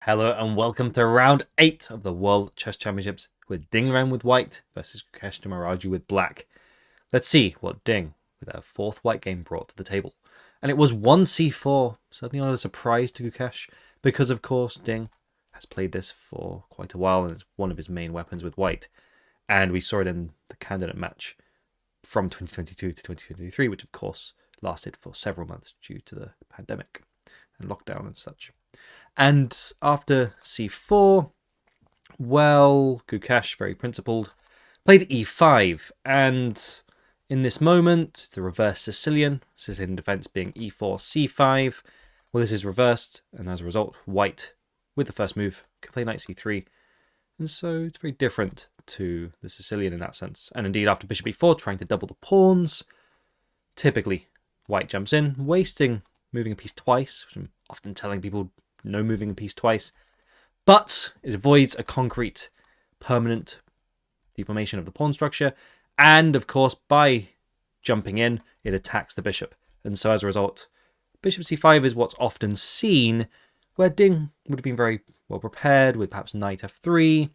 Hello and welcome to round 8 of the World Chess Championships with Ding Ren with white versus Gukesh Maraju with black. Let's see what Ding, with a fourth white game, brought to the table. And it was 1c4, certainly not a surprise to Gukesh, because of course Ding has played this for quite a while and it's one of his main weapons with white. And we saw it in the candidate match from 2022 to 2023, which of course lasted for several months due to the pandemic and lockdown and such. And after c4, well, Gukesh, very principled, played e5. And in this moment, the reverse Sicilian defense being e4, c5. Well, this is reversed, and as a result, white, with the first move, can play knight c3. And so it's very different to the Sicilian in that sense. And indeed, after bishop e4, trying to double the pawns, typically white jumps in, wasting moving a piece twice, which I'm often telling people no moving a piece twice, but it avoids a concrete permanent deformation of the pawn structure, and of course by jumping in it attacks the bishop, and so as a result bishop c5 is what's often seen, where Ding would have been very well prepared with perhaps knight f3,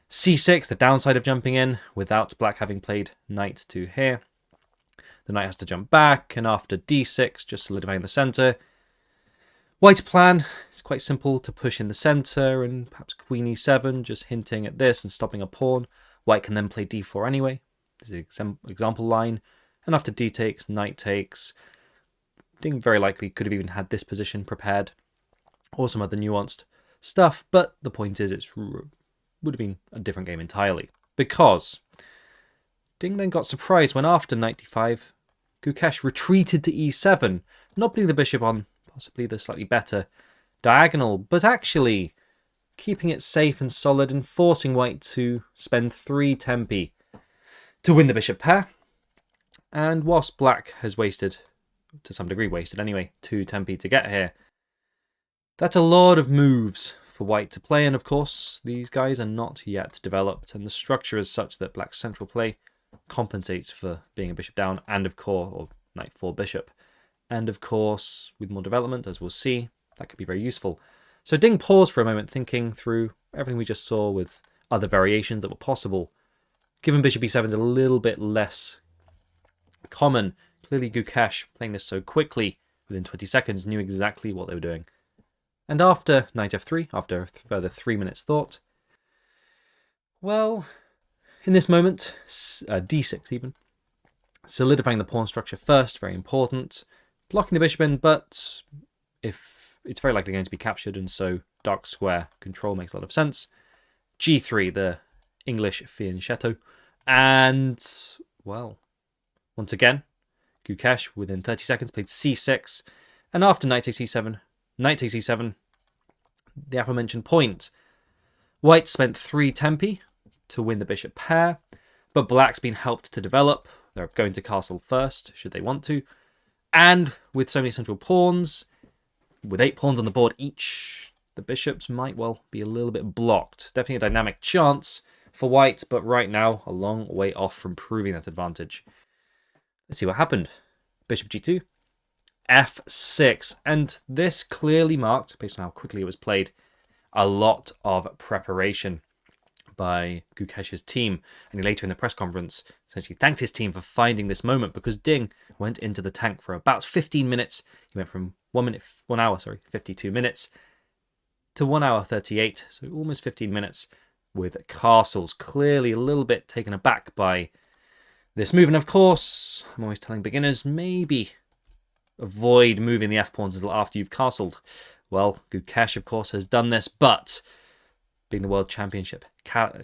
c6, the downside of jumping in without black having played knight to here. The knight has to jump back, and after d6, just solidifying the center. White's plan is quite simple, to push in the center and perhaps queen e7, just hinting at this and stopping a pawn. White can then play d4 anyway. This is the example line. And after d takes, knight takes. Ding very likely could have even had this position prepared or some other nuanced stuff. But the point is, it would have been a different game entirely. Because Ding then got surprised when after knight d5, Gukesh retreated to e7, not putting the bishop on possibly the slightly better diagonal, but actually keeping it safe and solid and forcing white to spend 3 tempi to win the bishop pair. And whilst black has wasted, to some degree wasted anyway, 2 tempi to get here, that's a lot of moves for white to play, and of course these guys are not yet developed, and the structure is such that black's central play compensates for being a bishop down, and of course, or knight 4 bishop. And of course, with more development, as we'll see, that could be very useful. So Ding paused for a moment, thinking through everything we just saw with other variations that were possible. Given bishop e7 is a little bit less common, clearly Gukesh, playing this so quickly, within 20 seconds, knew exactly what they were doing. And after knight f3, after a further 3 minutes thought, well, in this moment, d6 even, solidifying the pawn structure first, very important. Blocking the bishop in, but if it's very likely going to be captured, and so dark square control makes a lot of sense. g3, the English fianchetto. And, well, once again, Gukesh, within 30 seconds, played c6. And after knight takes e7, the aforementioned point. White spent 3 tempi to win the bishop pair, but black's been helped to develop. They're going to castle first, should they want to. And with so many central pawns, with 8 pawns on the board each, the bishops might well be a little bit blocked. Definitely a dynamic chance for white, but right now a long way off from proving that advantage. Let's see what happened. Bishop g2, f6, and this clearly marked, based on how quickly it was played, a lot of preparation by Gukesh's team, and he later in the press conference essentially thanked his team for finding this moment, because Ding went into the tank for about 15 minutes. He went from 1 hour, 52 minutes to 1 hour 38, so almost 15 minutes with castles. Clearly a little bit taken aback by this move, and of course I'm always telling beginners, maybe avoid moving the f-pawns until after you've castled. Well, Gukesh of course has done this, but being the World Championship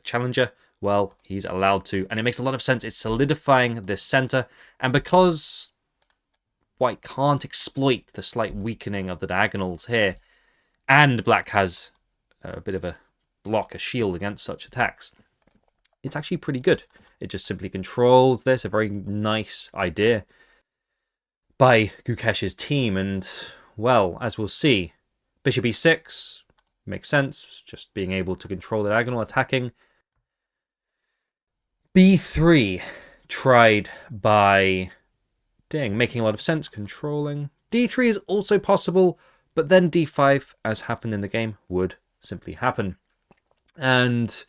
challenger, well, he's allowed to. And it makes a lot of sense. It's solidifying this center. And because white can't exploit the slight weakening of the diagonals here, and black has a bit of a block, a shield against such attacks, it's actually pretty good. It just simply controls this, a very nice idea by Gukesh's team. And, well, as we'll see, bishop e6 makes sense, just being able to control the diagonal, attacking. b3 tried by Ding, making a lot of sense, controlling. d3 is also possible, But then d5, as happened in the game, would simply happen. And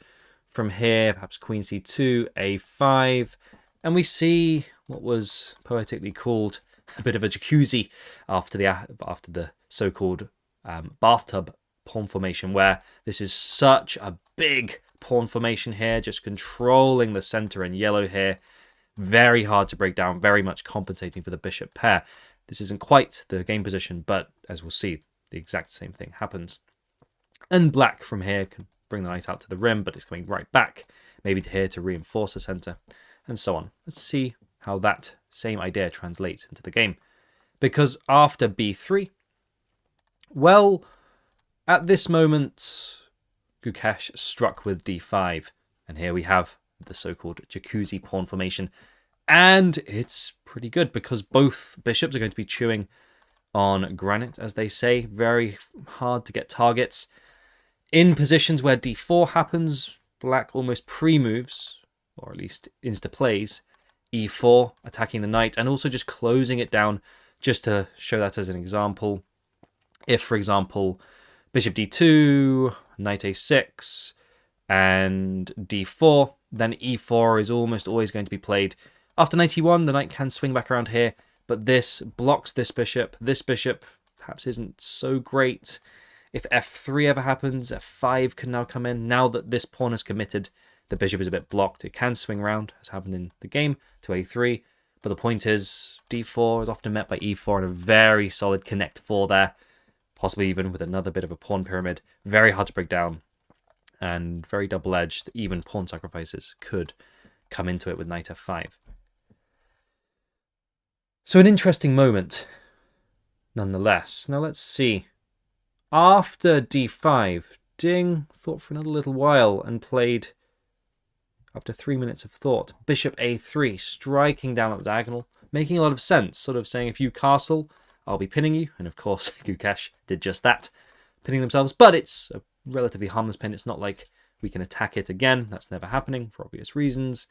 from here, perhaps queen c2, a5, and we see what was poetically called a bit of a jacuzzi after the so-called bathtub pawn formation, where this is such a big pawn formation here, just controlling the center in yellow here. Very hard to break down, very much compensating for the bishop pair. This isn't quite the game position, but as we'll see, the exact same thing happens. And black from here can bring the knight out to the rim, but it's coming right back, maybe to here to reinforce the center, and so on. Let's see how that same idea translates into the game. Because after b3, well, at this moment, Gukesh struck with d5, and here we have the so-called jacuzzi pawn formation. And it's pretty good because both bishops are going to be chewing on granite, as they say. Very hard to get targets. In positions where d4 happens, black almost pre-moves, or at least insta-plays, e4, attacking the knight, and also just closing it down, just to show that as an example. If, for example, bishop d2, knight a6, and d4, then e4 is almost always going to be played. After knight e1, the knight can swing back around here, but this blocks this bishop. This bishop perhaps isn't so great. If f3 ever happens, f5 can now come in. Now that this pawn is committed, the bishop is a bit blocked. It can swing around, as happened in the game, to a3. But the point is, d4 is often met by e4 and a very solid connect 4 there. Possibly even with another bit of a pawn pyramid. Very hard to break down. And very double-edged. Even pawn sacrifices could come into it with knight f5. So an interesting moment, nonetheless. Now let's see. After d5, Ding thought for another little while and played, after 3 minutes of thought, bishop a3, striking down at the diagonal, making a lot of sense, sort of saying if you castle, I'll be pinning you. And of course, Gukesh did just that, pinning themselves. But it's a relatively harmless pin. It's not like we can attack it again. That's never happening for obvious reasons.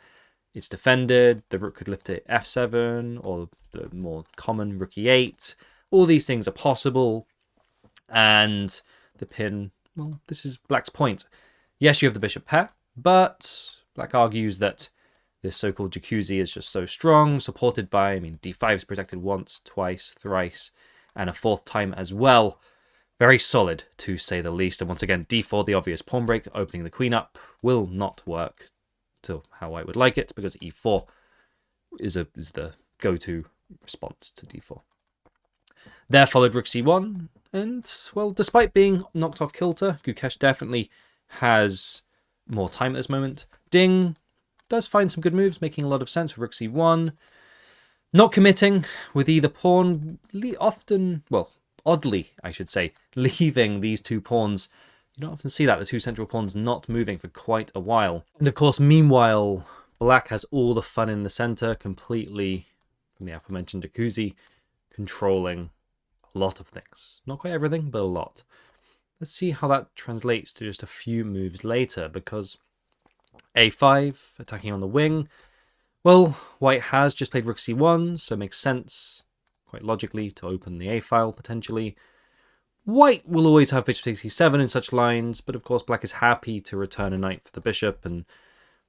It's defended. The rook could lift to f7 or the more common rook e8. All these things are possible. And the pin, well, this is black's point. Yes, you have the bishop pair, but black argues that this so-called jacuzzi is just so strong, supported by, d5 is protected once, twice, thrice, and a fourth time as well. Very solid, to say the least. And once again, d4, the obvious pawn break, opening the queen up, will not work to how I would like it, because e4 is the go-to response to d4. There followed rook c1, and, well, despite being knocked off kilter, Gukesh definitely has more time at this moment. Ding does find some good moves, making a lot of sense with rook c1. Not committing with either pawn, often, well, oddly, I should say, leaving these two pawns. You don't often see that, the two central pawns not moving for quite a while. And of course, meanwhile, black has all the fun in the center, completely, from the aforementioned jacuzzi, controlling a lot of things. Not quite everything, but a lot. Let's see how that translates to just a few moves later, because a5, attacking on the wing. Well, white has just played rook c1, so it makes sense, quite logically, to open the a-file, potentially. White will always have bishop takes e7 in such lines, but of course black is happy to return a knight for the bishop, and,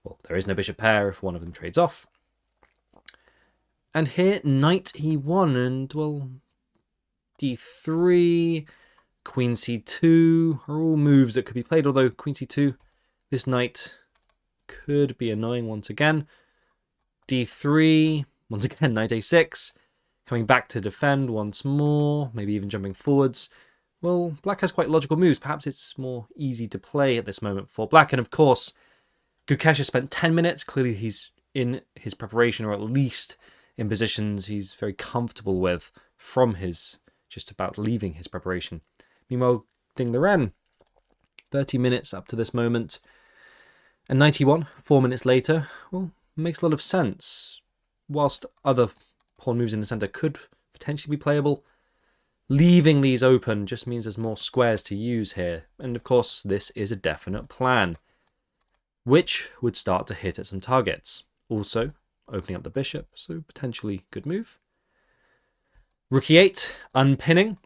well, there is no bishop pair if one of them trades off. And here, knight e1, and, well, d3, queen c2 are all moves that could be played, although queen c2, this knight could be annoying once again. d3, once again, knight a6, coming back to defend once more, maybe even jumping forwards. Well, black has quite logical moves. Perhaps it's more easy to play at this moment for black. And of course, Gukesh has spent 10 minutes. Clearly he's in his preparation, or at least in positions he's very comfortable with from his just about leaving his preparation. Meanwhile, Ding Liren, 30 minutes up to this moment. And 91, 4 minutes later, well, makes a lot of sense. Whilst other pawn moves in the center could potentially be playable, leaving these open just means there's more squares to use here. And of course, this is a definite plan, which would start to hit at some targets. Also, opening up the bishop, so potentially good move. Rook e8, unpinning.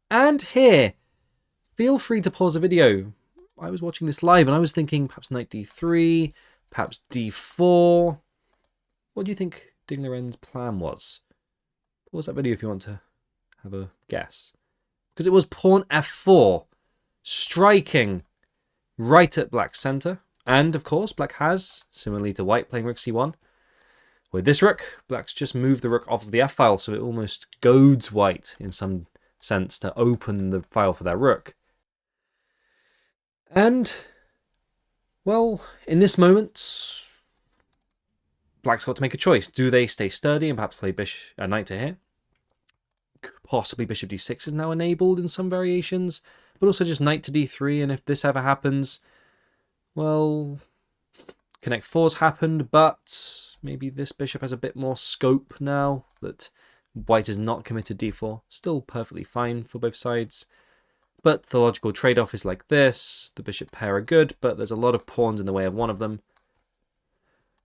And here, feel free to pause the video. I was watching this live and I was thinking perhaps knight d3, perhaps d4. What do you think Ding Liren's plan was? Pause that video if you want to have a guess. Because it was pawn f4, striking right at black's centre. And of course, black has, similarly to white playing rook c1. With this rook, black's just moved the rook off the f-file, so it almost goads white in some sense to open the file for their rook. And, well, in this moment, black's got to make a choice. Do they stay sturdy and perhaps play knight to here? Possibly bishop d6 is now enabled in some variations, but also just knight to d3, and if this ever happens, well, connect 4's happened, but maybe this bishop has a bit more scope now that white is not committed d4. Still perfectly fine for both sides. But the logical trade-off is like this. The bishop pair are good, but there's a lot of pawns in the way of one of them.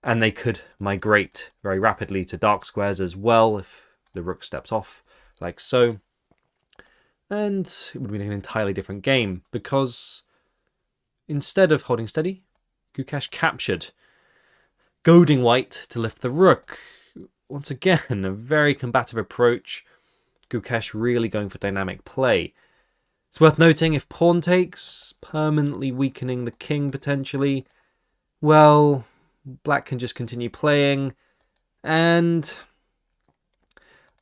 And they could migrate very rapidly to dark squares as well if the rook steps off, like so. And it would be an entirely different game, because instead of holding steady, Gukesh captured, goading white to lift the rook. Once again, a very combative approach. Gukesh really going for dynamic play. It's worth noting, if pawn takes, permanently weakening the king potentially, well, black can just continue playing, and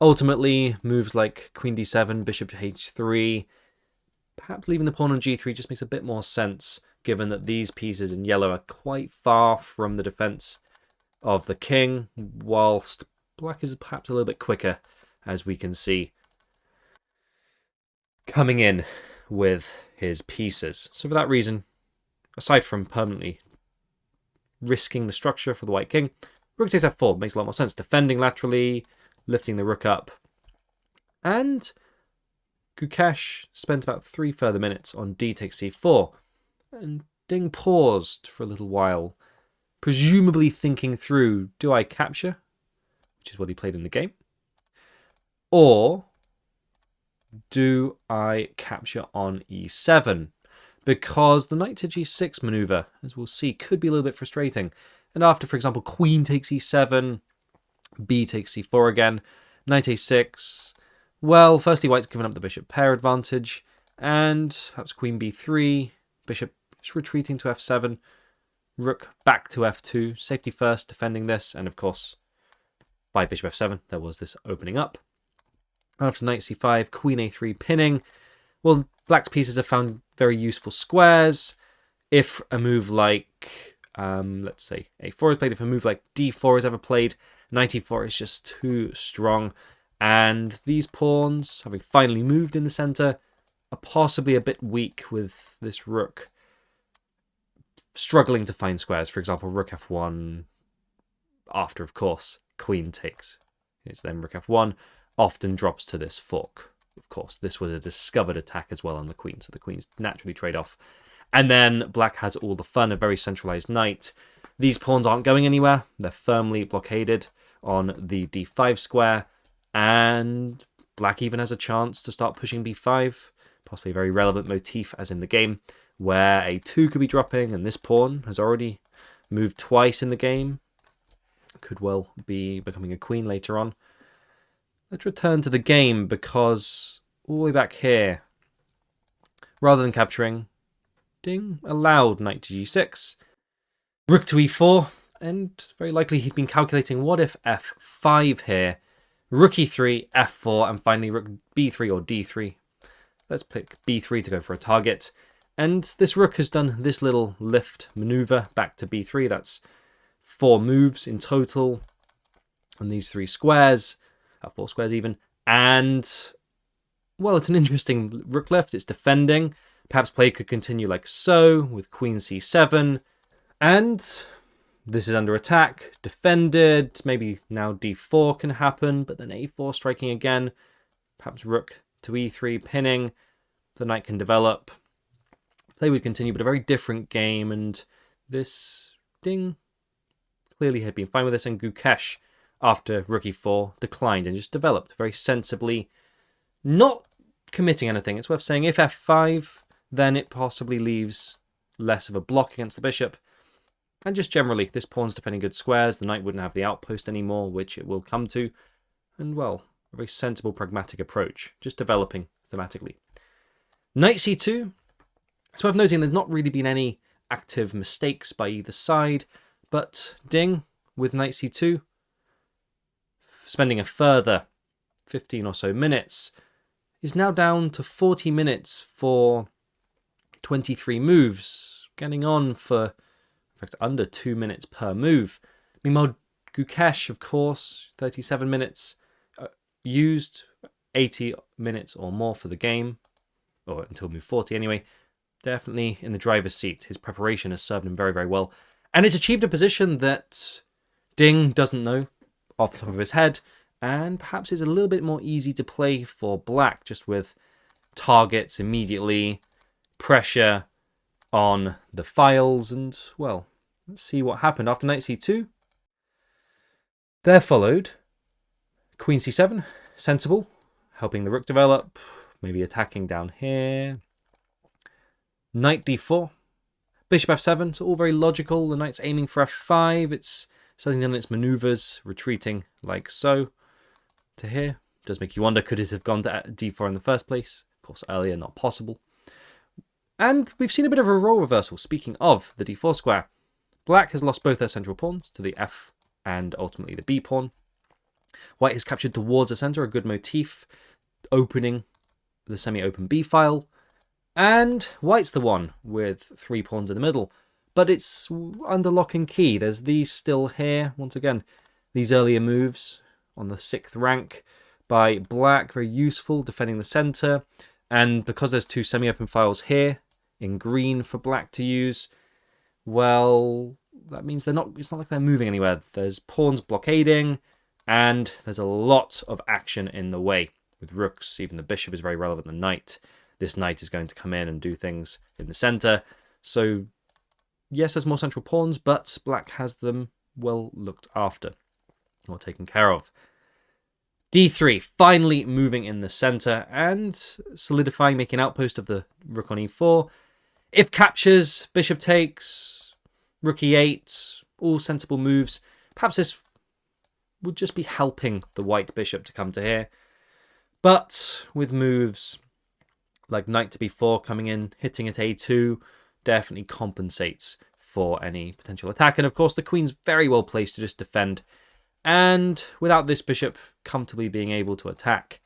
ultimately moves like queen d7, bishop to h3, perhaps leaving the pawn on g3 just makes a bit more sense, given that these pieces in yellow are quite far from the defense of the king, whilst black is perhaps a little bit quicker, as we can see, coming in with his pieces. So for that reason, aside from permanently risking the structure for the white king, rook takes f4 makes a lot more sense. Defending laterally, lifting the rook up. And Gukesh spent about 3 further minutes on d takes c4. And Ding paused for a little while, presumably thinking through, do I capture? Which is what he played in the game. Or do I capture on e7? Because the knight to g6 maneuver, as we'll see, could be a little bit frustrating. And after, for example, queen takes e7, b takes c4 again, knight a6, well, firstly, white's given up the bishop pair advantage, and perhaps queen b3, bishop just retreating to f7, rook back to f2, safety first, defending this, and of course, by bishop f7, there was this opening up. After knight c5, queen a3 pinning. Well, black's pieces have found very useful squares. If a move like, let's say, a4 is played, if a move like d4 is ever played, knight e4 is just too strong. And these pawns, having finally moved in the center, are possibly a bit weak with this rook struggling to find squares. For example, rook f1, after, of course, queen takes. It's then rook f1, often drops to this fork. Of course, this was a discovered attack as well on the queen, so the queens naturally trade off. And then black has all the fun, a very centralized knight. These pawns aren't going anywhere. They're firmly blockaded on the d5 square, and black even has a chance to start pushing b5, possibly a very relevant motif as in the game, where a2 could be dropping, and this pawn has already moved twice in the game. Could well be becoming a queen later on. Let's return to the game, because all the way back here, rather than capturing, Ding allowed knight to g6, rook to e4, and very likely he'd been calculating what if f5 here, rook e3, f4, and finally rook b3 or d3. Let's pick b3 to go for a target. And this rook has done this little lift maneuver back to b3. That's 4 moves in total on these 3 squares. 4 squares even, and well, it's an interesting rook lift. It's defending. Perhaps play could continue like so with queen c7, and this is under attack, defended. Maybe now d4 can happen, but then a4 striking again. Perhaps rook to e3 pinning. The knight can develop. Play would continue, but a very different game, and this Ding clearly had been fine with this, and Gukesh, after rook e4, declined and just developed very sensibly. Not committing anything. It's worth saying if f5, then it possibly leaves less of a block against the bishop. And just generally, this pawn's defending good squares. The knight wouldn't have the outpost anymore, which it will come to. And, well, a very sensible, pragmatic approach, just developing thematically. Knight c2. It's worth noting there's not really been any active mistakes by either side, but Ding, with knight c2, spending a further 15 or so minutes, is now down to 40 minutes for 23 moves, getting on for, in fact, under 2 minutes per move. Meanwhile, Gukesh, of course, 37 minutes, used 80 minutes or more for the game, or until move 40 anyway. Definitely in the driver's seat. His preparation has served him very, very well. And it's achieved a position that Ding doesn't know off the top of his head, and perhaps is a little bit more easy to play for black, just with targets immediately, pressure on the files, and, well, let's see what happened. After knight c2, there followed queen c7, sensible, helping the rook develop, maybe attacking down here. Knight d4, bishop f7, it's all very logical. The knight's aiming for f5, it's setting down its maneuvers, retreating like so to here. Does make you wonder, could it have gone to d4 in the first place? Of course, earlier, not possible. And we've seen a bit of a role reversal. Speaking of the d4 square, black has lost both their central pawns to the f and ultimately the b pawn. White has captured towards the center, a good motif, opening the semi-open b file. And white's the one with 3 pawns in the middle, but it's under lock and key. There's these still here. Once again, these earlier moves on the 6th rank by black, very useful, defending the center. And because there's 2 semi-open files here in green for black to use, well, that means it's not like they're moving anywhere. There's pawns blockading, and there's a lot of action in the way. With rooks, even the bishop is very relevant, the knight. This knight is going to come in and do things in the center. So, yes, there's more central pawns, but black has them well looked after, or taken care of. d3, finally moving in the center and solidifying, making an outpost of the rook on e4. If captures, bishop takes, rook e8, all sensible moves. Perhaps this would just be helping the white bishop to come to here. But with moves like knight to b4 coming in, hitting at a2, definitely compensates for any potential attack. And of course, the queen's very well placed to just defend. And without this bishop comfortably being able to attack,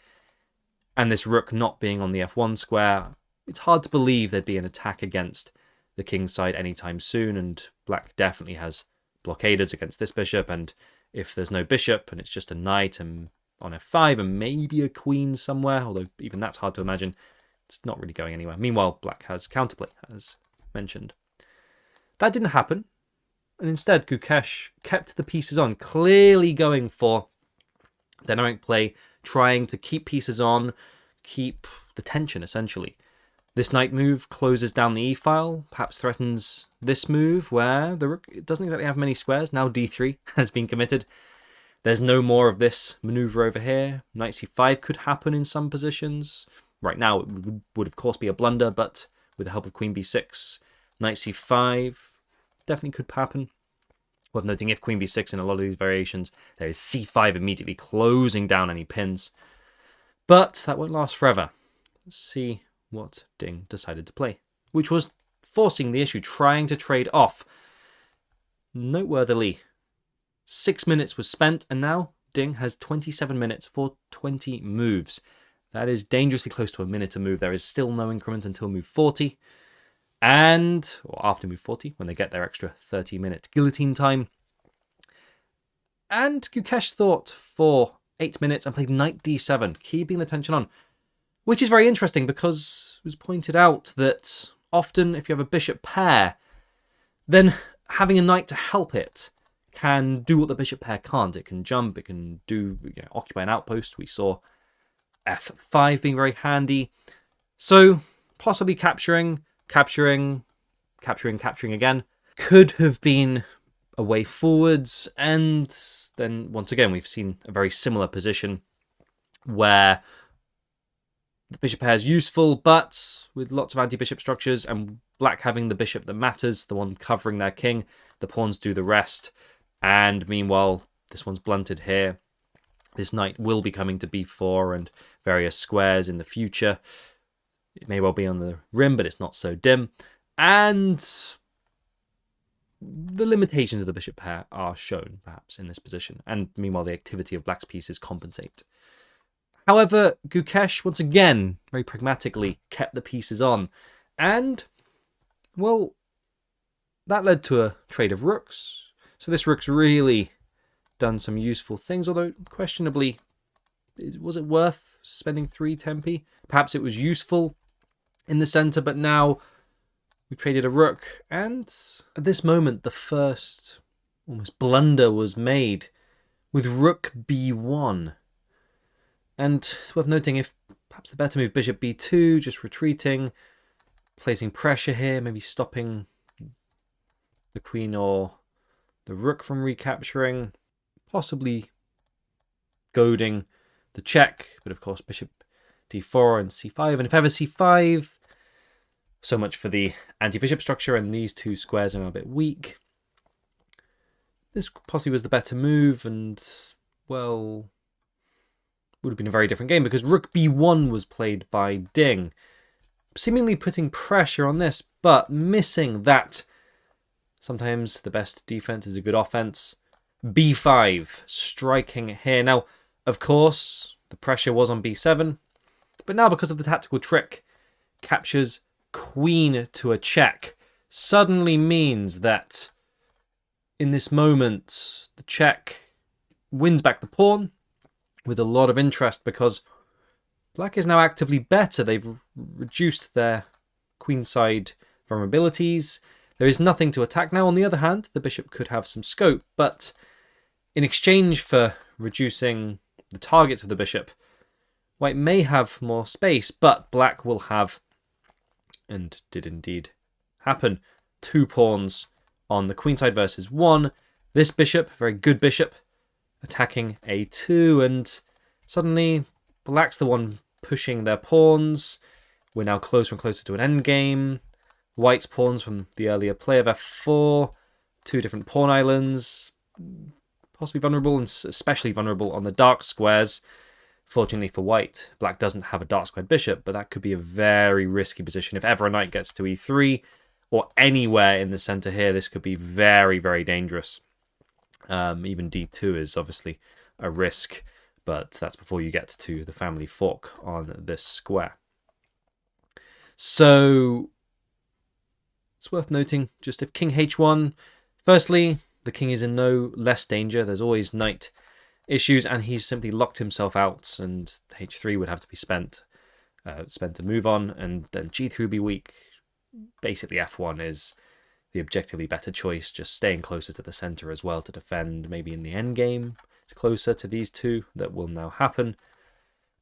and this rook not being on the f1 square, it's hard to believe there'd be an attack against the king's side anytime soon. And black definitely has blockaders against this bishop. And if there's no bishop and it's just a knight and on f5 and maybe a queen somewhere, although even that's hard to imagine, it's not really going anywhere. Meanwhile, black has counterplay, as mentioned. That didn't happen. And instead, Gukesh kept the pieces on, clearly going for dynamic play, trying to keep pieces on, keep the tension, essentially. This knight move closes down the e-file, perhaps threatens this move, where the rook doesn't exactly have many squares. Now d3 has been committed. There's no more of this maneuver over here. Knight c5 could happen in some positions. Right now, it would of course be a blunder, but with the help of queen b6, knight c5 definitely could happen. Worth noting, if queen b6 in a lot of these variations, there is c5 immediately closing down any pins. But that won't last forever. Let's see what Ding decided to play, which was forcing the issue, trying to trade off. Noteworthily, 6 minutes was spent, and now Ding has 27 minutes for 20 moves. That is dangerously close to a minute a move. There is still no increment until move 40. Or after move 40, when they get their extra 30-minute guillotine time. And Gukesh thought for 8 minutes and played knight d7, keeping the tension on. Which is very interesting because it was pointed out that often if you have a bishop pair, then having a knight to help it can do what the bishop pair can't. It can jump, it can do occupy an outpost. We saw f5 being very handy. So possibly capturing again could have been a way forwards. And then once again, we've seen a very similar position where The bishop pair is useful, but with lots of anti-bishop structures and black having the bishop that matters, the one covering their king, the pawns do the rest. And meanwhile, this one's blunted here. This knight will be coming to b4 and various squares in the future. It may well be on the rim, but it's not so dim. And the limitations of the bishop pair are shown, perhaps, in this position. And meanwhile, the activity of black's pieces compensate. However, Gukesh, once again, very pragmatically, kept the pieces on. And, well, that led to a trade of rooks. So this rook's really done some useful things, although questionably, was it worth spending 3 tempi? Perhaps it was useful in the center, but now we traded a rook. And at this moment, the first almost blunder was made with rook b1. And it's worth noting, if perhaps the better move bishop b2, just retreating, placing pressure here, maybe stopping the queen or the rook from recapturing, possibly goading the check, but of course bishop d4 and c5, and if ever c5, so much for the anti-bishop structure, and these two squares are now a bit weak. This possibly was the better move, and, well, would have been a very different game because rook b1 was played by Ding, seemingly putting pressure on this, but missing that sometimes the best defense is a good offense. b5, striking here. Now, of course, the pressure was on b7, but now because of the tactical trick, captures queen to a check suddenly means that in this moment, the check wins back the pawn with a lot of interest because black is now actively better. They've reduced their queenside vulnerabilities. There is nothing to attack now. On the other hand, the bishop could have some scope, but in exchange for reducing the targets of the bishop, white may have more space, but black will have, and did indeed happen, 2 pawns on the queenside versus 1. This bishop, very good bishop, attacking a2, and suddenly black's the one pushing their pawns. We're now closer and closer to an endgame. White's pawns from the earlier play of f4, 2 different pawn islands, possibly vulnerable, and especially vulnerable on the dark squares. Fortunately for white, black doesn't have a dark squared bishop, but that could be a very risky position. If ever a knight gets to e3, or anywhere in the center here, this could be very, very dangerous. Even d2 is obviously a risk, but that's before you get to the family fork on this square. So it's worth noting, just if king h1, firstly, the king is in no less danger. There's always knight issues, and he's simply locked himself out, and h3 would have to be spent to move on, and then g3 would be weak. Basically, f1 is the objectively better choice, just staying closer to the center as well to defend. Maybe in the endgame, it's closer to these two. That will now happen.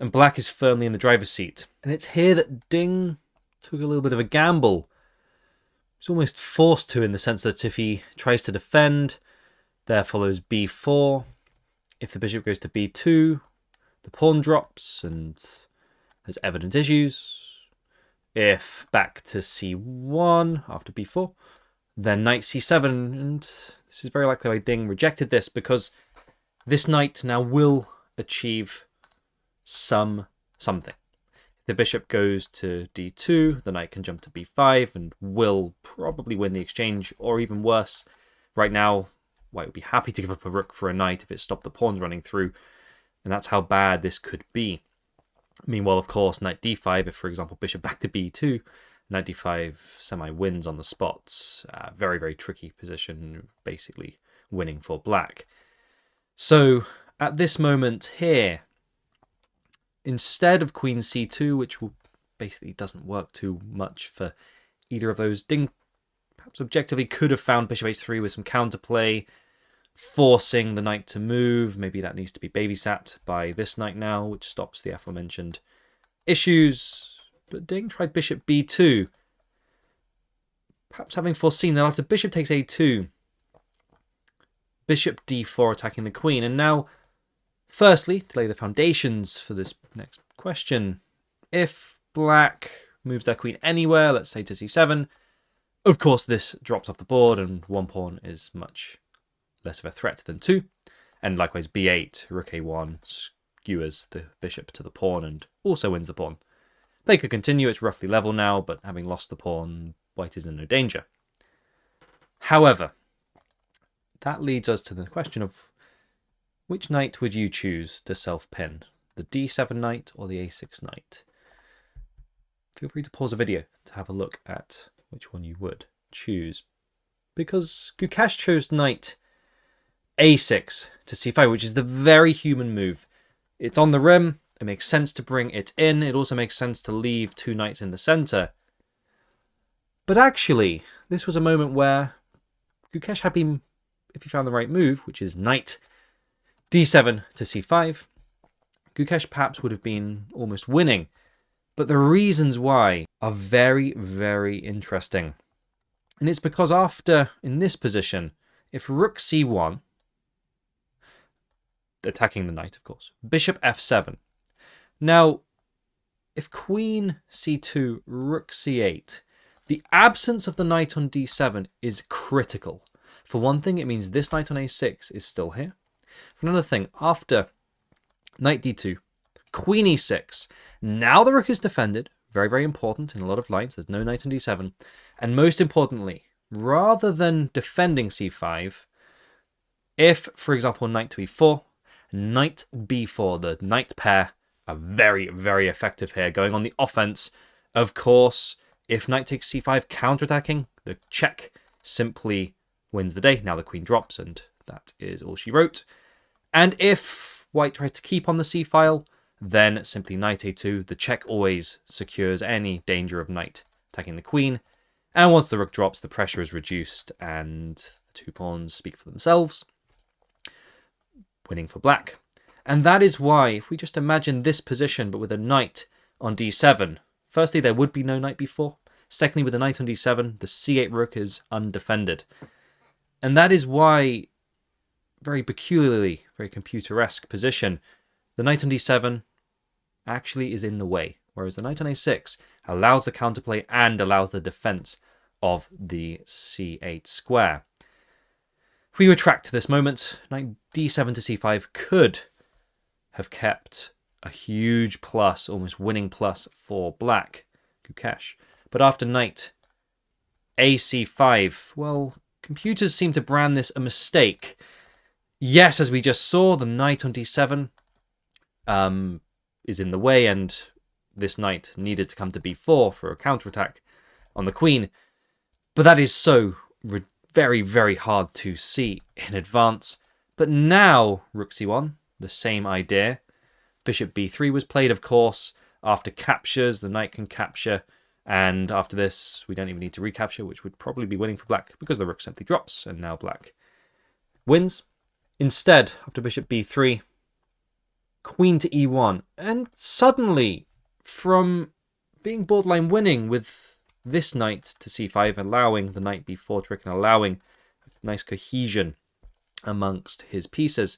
And black is firmly in the driver's seat. And it's here that Ding took a little bit of a gamble. He's almost forced to, in the sense that if he tries to defend, there follows b4. If the bishop goes to b2, the pawn drops and has evident issues. If back to c1 after b4, then knight c7, and this is very likely why Ding rejected this, because this knight now will achieve something. If the bishop goes to d2, the knight can jump to b5 and will probably win the exchange, or even worse, right now, white would be happy to give up a rook for a knight if it stopped the pawns running through, and that's how bad this could be. Meanwhile, of course, knight d5, if, for example, bishop back to b2, knight d5 semi-wins on the spot. Very, very tricky position, basically winning for black. So, at this moment here, instead of queen c2, which basically doesn't work too much for either of those, Ding perhaps objectively could have found bishop h3 with some counterplay, forcing the knight to move. Maybe that needs to be babysat by this knight now, which stops the aforementioned issues. But Ding tried bishop b2, perhaps having foreseen that after bishop takes a2, bishop d4 attacking the queen. And now, firstly, to lay the foundations for this next question, if black moves their queen anywhere, let's say to c7, of course this drops off the board and one pawn is much less of a threat than two. And likewise b8, rook a1 skewers the bishop to the pawn and also wins the pawn. They could continue, it's roughly level now, but having lost the pawn, white is in no danger. However, that leads us to the question of which knight would you choose to self-pin? The d7 knight or the a6 knight? Feel free to pause the video to have a look at which one you would choose. Because Gukesh chose knight a6 to c5, which is the very human move. It's on the rim, it makes sense to bring it in, it also makes sense to leave two knights in the center. But actually, this was a moment where Gukesh had been, if he found the right move, which is knight d7 to c5, Gukesh perhaps would have been almost winning. But the reasons why are very, very interesting. And it's because after, in this position, if rook c1, attacking the knight, of course, bishop f7. Now, if queen c2, rook c8, the absence of the knight on d7 is critical. For one thing, it means this knight on a6 is still here. For another thing, after knight d2, queen e6, now the rook is defended. Very, very important in a lot of lines. There's no knight on d7. And most importantly, rather than defending c5, if, for example, knight to e4, knight b4, the knight pair are very, very effective here, going on the offense. Of course, if knight takes c5 counterattacking, the check simply wins the day. Now the queen drops, and that is all she wrote. And if white tries to keep on the c-file, then simply knight a2. The check always secures any danger of knight attacking the queen. And once the rook drops, the pressure is reduced, and the two pawns speak for themselves. Winning for black. And that is why, if we just imagine this position, but with a knight on d7, firstly, there would be no knight b4. Secondly, with a knight on d7, the c8 rook is undefended. And that is why, very peculiarly, very computer-esque position, the knight on d7 actually is in the way, whereas the knight on a6 allows the counterplay and allows the defense of the c8 square. If we retract to this moment, knight d7 to c5 could have kept a huge plus, almost winning plus for black, Gukesh. But after knight ac5, well, computers seem to brand this a mistake. Yes, as we just saw, the knight on d7 is in the way, and this knight needed to come to b4 for a counterattack on the queen. But that is so very, very hard to see in advance. But now, rook c1, the same idea. Bishop b3 was played, of course. After captures, the knight can capture. And after this, we don't even need to recapture, which would probably be winning for black because the rook simply drops, and now black wins. Instead, after bishop b3, queen to e1. And suddenly, from being borderline winning with this knight to c5, allowing the knight b4 trick and allowing nice cohesion amongst his pieces,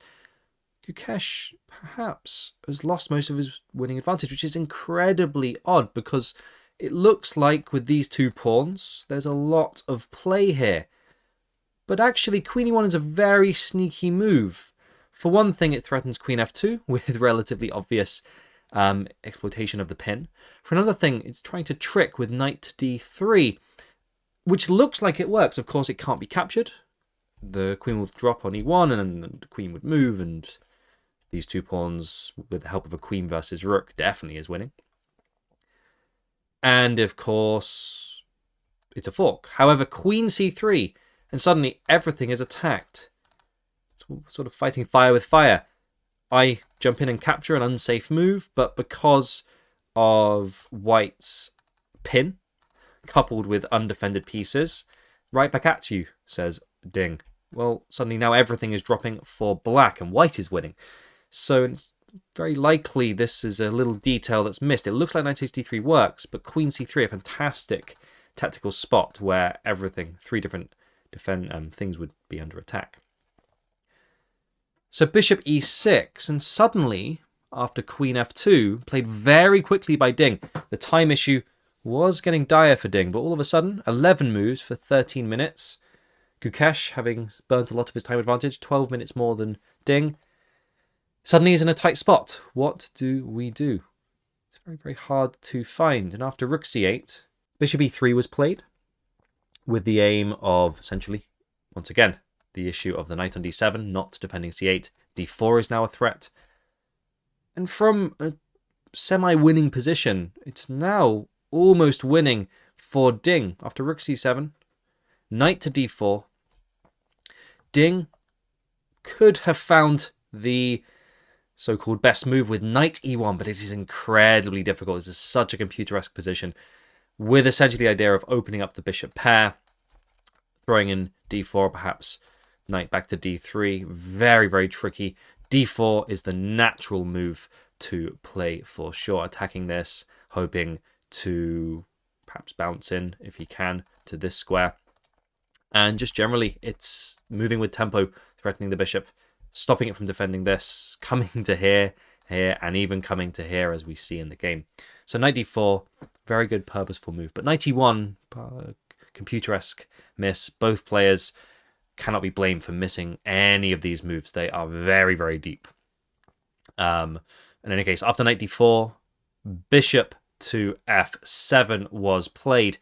Gukesh perhaps has lost most of his winning advantage, which is incredibly odd because it looks like with these two pawns, there's a lot of play here. But actually, queen e1 is a very sneaky move. For one thing, it threatens queen f2 with relatively obvious exploitation of the pin. For another thing, it's trying to trick with knight to d3, which looks like it works. Of course, it can't be captured. The queen will drop on e1, and the queen would move, and these two pawns, with the help of a queen versus rook, definitely is winning. And of course, it's a fork. However, queen c3, and suddenly everything is attacked. It's sort of fighting fire with fire. I jump in and capture an unsafe move, but because of white's pin, coupled with undefended pieces, right back at you, says Ding. Well, suddenly now everything is dropping for black, and white is winning. So it's very likely this is a little detail that's missed. It looks like knight d3 works, but queen c3, a fantastic tactical spot where everything, three different things would be under attack. So bishop e6, and suddenly after queen f2, played very quickly by Ding. The time issue was getting dire for Ding, but all of a sudden, 11 moves for 13 minutes. Gukesh, having burnt a lot of his time advantage, 12 minutes more than Ding, suddenly is in a tight spot. What do we do? It's very, very hard to find. And after rook c8, bishop e3 was played with the aim of essentially, once again, the issue of the knight on d7, not defending c8. d4 is now a threat. And from a semi-winning position, it's now almost winning for Ding. After rook c7, knight to d4, Ding could have found the so-called best move with knight e1, but it is incredibly difficult. This is such a computer-esque position with essentially the idea of opening up the bishop pair, throwing in d4, perhaps knight back to d3. Very, very tricky. d4 is the natural move to play for sure. Attacking this, hoping to perhaps bounce in, if he can, to this square. And just generally, it's moving with tempo, threatening the bishop, stopping it from defending this, coming to here, and even coming to here, as we see in the game. So knight d4, very good purposeful move. But knight e1, computer-esque miss. Both players cannot be blamed for missing any of these moves. They are very, very deep. In any case, after knight d4, bishop to f7 was played.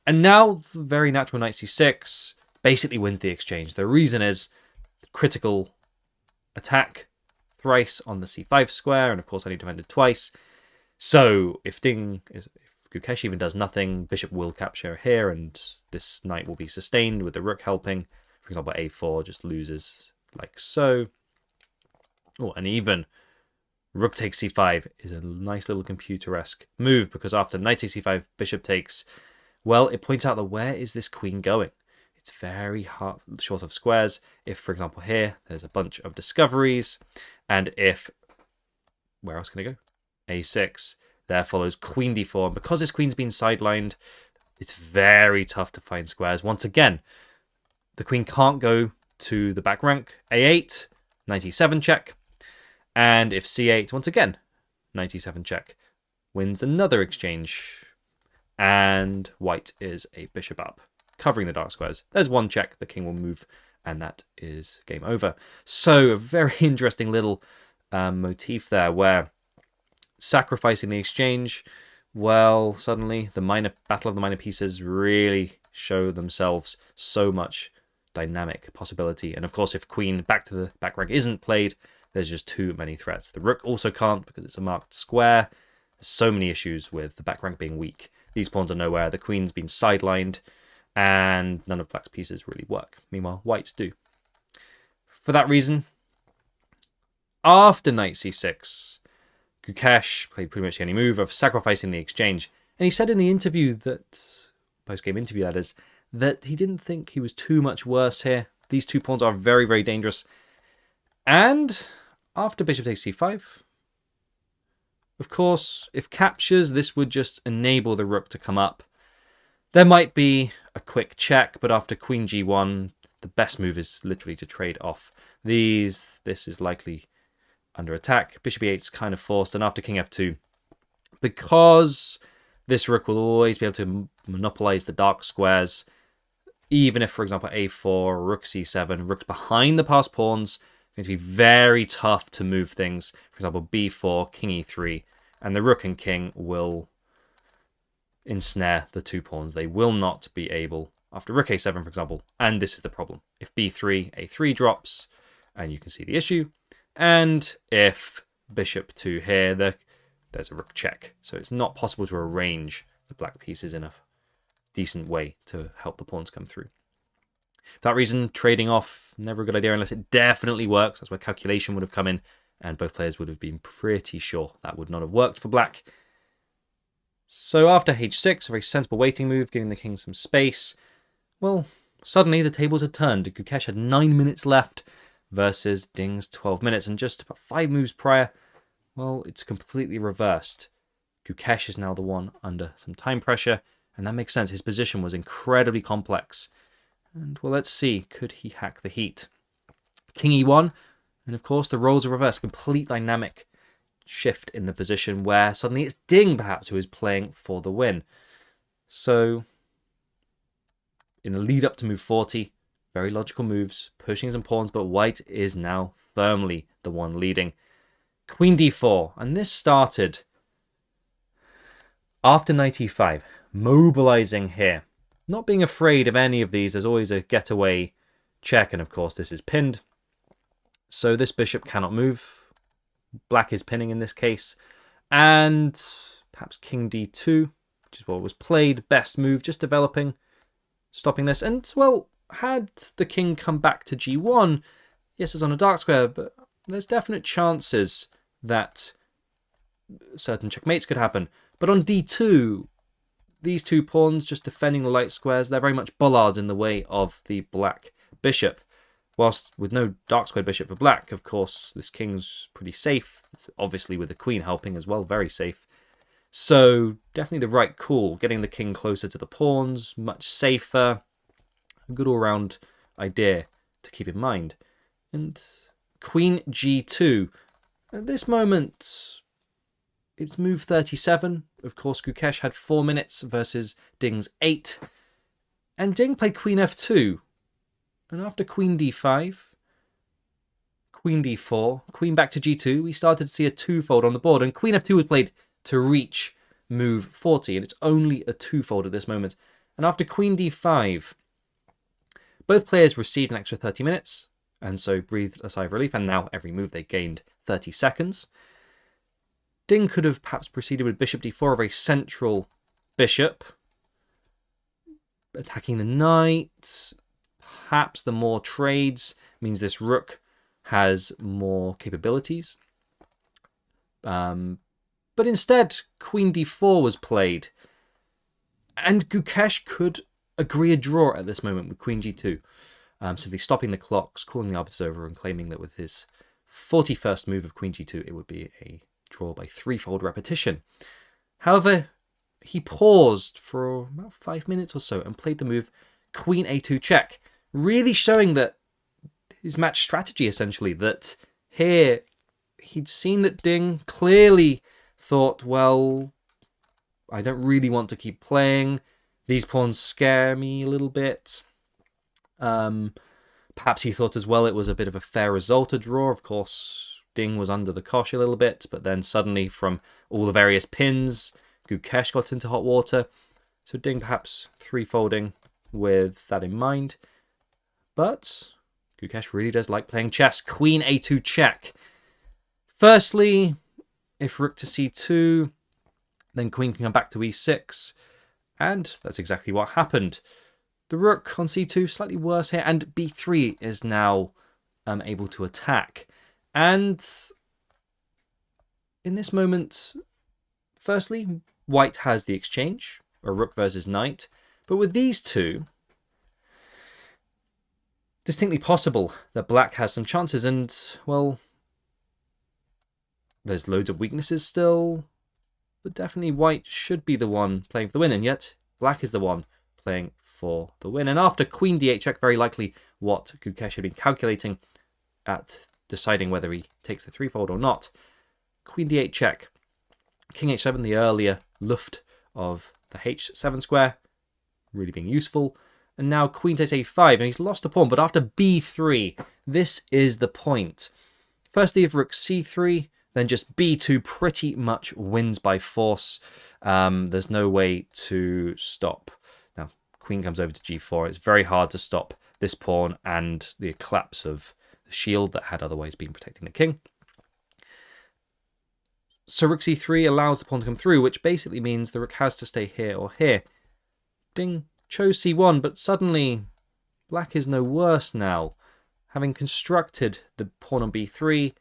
And now, very natural knight c6 basically wins the exchange. The reason is critical attack thrice on the c5 square, and of course only defended twice. So if Gukesh even does nothing, bishop will capture here, and this knight will be sustained with the rook helping. For example, a4 just loses like so. Oh, and even rook takes c5 is a nice little computer-esque move, because after knight takes c5, bishop takes, well, it points out that where is this queen going? It's very short of squares. If, for example, here, there's a bunch of discoveries, and if, where else can I go? a6, there follows queen d4. And because this queen's been sidelined, it's very tough to find squares. Once again, the queen can't go to the back rank. a8, knight e7 check. And if c8, once again, knight e7 check, wins another exchange. And white is a bishop up, covering the dark squares. There's one check, the king will move, and that is game over. So a very interesting little motif there, where sacrificing the exchange, well, suddenly the battle of the minor pieces really show themselves so much dynamic possibility. And of course, if queen back to the back rank isn't played, there's just too many threats. The rook also can't, because it's a marked square. There's so many issues with the back rank being weak. These pawns are nowhere. The queen's been sidelined, and none of black's pieces really work. Meanwhile, white's do. For that reason, after knight c6, Gukesh played pretty much any move of sacrificing the exchange. And he said in the interview that, post-game interview that is, that he didn't think he was too much worse here. These two pawns are very, very dangerous. And after bishop takes c5, of course, if captures, this would just enable the rook to come up. There might be a quick check, but after queen g1, the best move is literally to trade off these. This is likely under attack. Bishop e8 is kind of forced, and after king f2, because this rook will always be able to monopolize the dark squares, even if, for example, a4, rook c7, rook's behind the passed pawns, going to be very tough to move things. For example, b4, king e3, and the rook and king will ensnare the two pawns. They will not be able, after rook a7, for example, and this is the problem. If b3, a3 drops, and you can see the issue, and if bishop to here, there's a rook check. So it's not possible to arrange the black pieces in a decent way to help the pawns come through. For that reason, trading off, never a good idea unless it definitely works. That's where calculation would have come in, and both players would have been pretty sure that would not have worked for black. So after h6, a very sensible waiting move, giving the king some space, well, suddenly the tables had turned. Gukesh had 9 minutes left versus Ding's 12 minutes, and just about 5 moves prior, well, it's completely reversed. Gukesh is now the one under some time pressure, and that makes sense. His position was incredibly complex. And, well, let's see. Could he hack the heat? King e1, and of course the roles are reversed. Complete dynamic shift in the position where suddenly it's Ding perhaps who is playing for the win. So in the lead up to move 40, very logical moves, pushing some pawns, but white is now firmly the one leading. Queen d4, and this started after knight e5, mobilizing here. Not being afraid of any of these, there's always a getaway check, and of course this is pinned. So this bishop cannot move. Black is pinning in this case. And perhaps king d2, which is what was played. Best move, just developing, stopping this. And, well, had the king come back to g1, yes, it's on a dark square, but there's definite chances that certain checkmates could happen. But on d2, these two pawns just defending the light squares, they're very much bollards in the way of the black bishop. Whilst with no dark square bishop for black, of course, this king's pretty safe. Obviously with the queen helping as well, very safe. So definitely the right call, getting the king closer to the pawns, much safer. A good all-round idea to keep in mind. And queen g2. At this moment, it's move 37. Of course, Gukesh had 4 minutes versus Ding's 8. And Ding played queen f2. And after queen d5, queen d4, queen back to g2, we started to see a twofold on the board. And queen f2 was played to reach move 40. And it's only a twofold at this moment. And after queen d5, both players received an extra 30 minutes. And so breathed a sigh of relief. And now every move they gained 30 seconds. Ding could have perhaps proceeded with bishop d4, a very central bishop. Attacking the knight. Perhaps the more trades means this rook has more capabilities. But instead, queen d4 was played. And Gukesh could agree a draw at this moment with queen g2. Simply stopping the clocks, calling the arbiters over, and claiming that with his 41st move of queen g2, it would be a draw by threefold repetition. However, he paused for about 5 minutes or so and played the move queen a2 check, really showing that his match strategy, essentially, that here he'd seen that Ding clearly thought, well, I don't really want to keep playing. These pawns scare me a little bit. Perhaps he thought as well it was a bit of a fair result, a draw. Of course, Ding was under the cosh a little bit, but then suddenly from all the various pins, Gukesh got into hot water. So Ding perhaps threefolding with that in mind. But Gukesh really does like playing chess. Queen a2 check. Firstly, if rook to c2, then queen can come back to e6. And that's exactly what happened. The rook on c2, slightly worse here, and b3 is now able to attack. And in this moment, firstly, white has the exchange, a rook versus knight. But with these two, distinctly possible that black has some chances. And, well, there's loads of weaknesses still. But definitely white should be the one playing for the win. And yet, black is the one playing for the win. And after queen d8 check, very likely what Gukesh had been calculating at deciding whether he takes the threefold or not. Queen d8 check. King h7, the earlier luft of the h7 square, really being useful. And now queen takes a5, and he's lost a pawn. But after b3, this is the point. Firstly, if rook c3, then just b2 pretty much wins by force. There's no way to stop. Now, queen comes over to g4. It's very hard to stop this pawn and the collapse of the shield that had otherwise been protecting the king. So rook c3 allows the pawn to come through, which basically means the rook has to stay here or here. Ding chose c1, but suddenly black is no worse now. Having constructed the pawn on b3,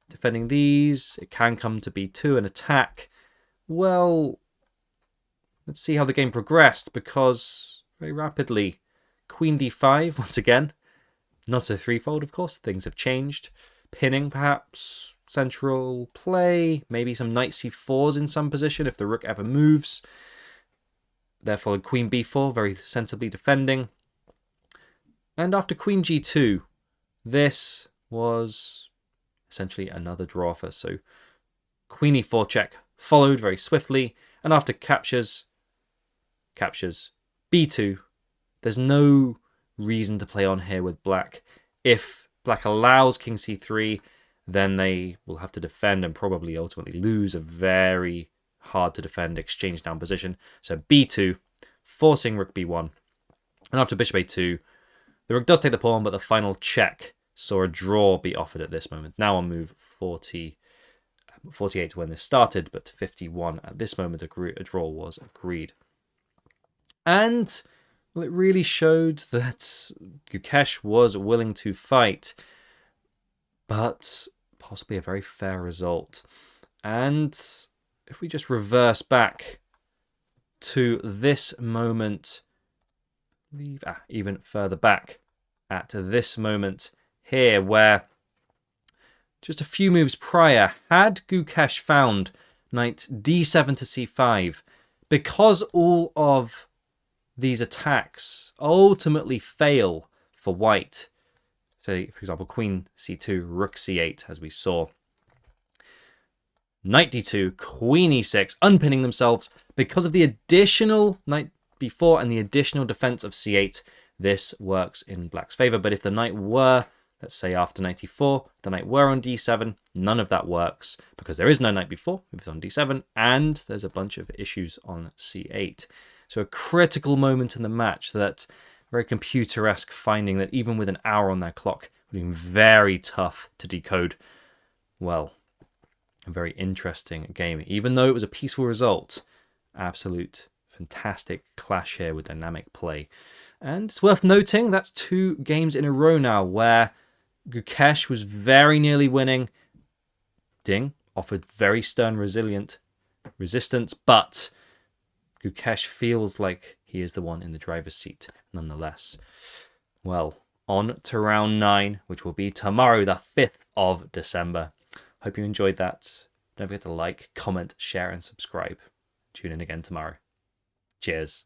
defending these, it can come to b2 and attack. Well, let's see how the game progressed, because very rapidly, queen d5, once again, not a threefold, of course, things have changed. Pinning, perhaps, central play, maybe some knight c4s in some position if the rook ever moves. There followed queen b4, very sensibly defending. And after queen g2, this was essentially another draw offer. So Queen e4 check followed very swiftly, and after captures, b2. There's no reason to play on here with black. If black allows king c3, then they will have to defend and probably ultimately lose a very hard to defend exchange down position. So b2, forcing rook b1. And after bishop a2, the rook does take the pawn, but the final check saw a draw be offered at this moment. Now on move 48 when this started, but 51 at this moment a draw was agreed. And well, it really showed that Gukesh was willing to fight, but possibly a very fair result. And if we just reverse back to this moment, even further back at this moment here, where just a few moves prior, had Gukesh found knight d7 to c5, because all of these attacks ultimately fail for white. So, for example, queen c2, rook c8, as we saw. Knight d2, queen e6, unpinning themselves because of the additional knight b4 and the additional defense of c8. This works in black's favor. But if the knight were, let's say after knight e4, the knight were on d7, none of that works because there is no knight b4 if it's on d7, and there's a bunch of issues on c8. So a critical moment in the match, that very computer-esque finding that even with an hour on their clock would be very tough to decode. Well, a very interesting game. Even though it was a peaceful result, absolute fantastic clash here with dynamic play. And it's worth noting that's 2 games in a row now where Gukesh was very nearly winning. Ding offered very stern resistance, but Gukesh feels like he is the one in the driver's seat nonetheless. Well, on to round 9, which will be tomorrow, the 5th of December. Hope you enjoyed that. Don't forget to like, comment, share, and subscribe. Tune in again tomorrow. Cheers.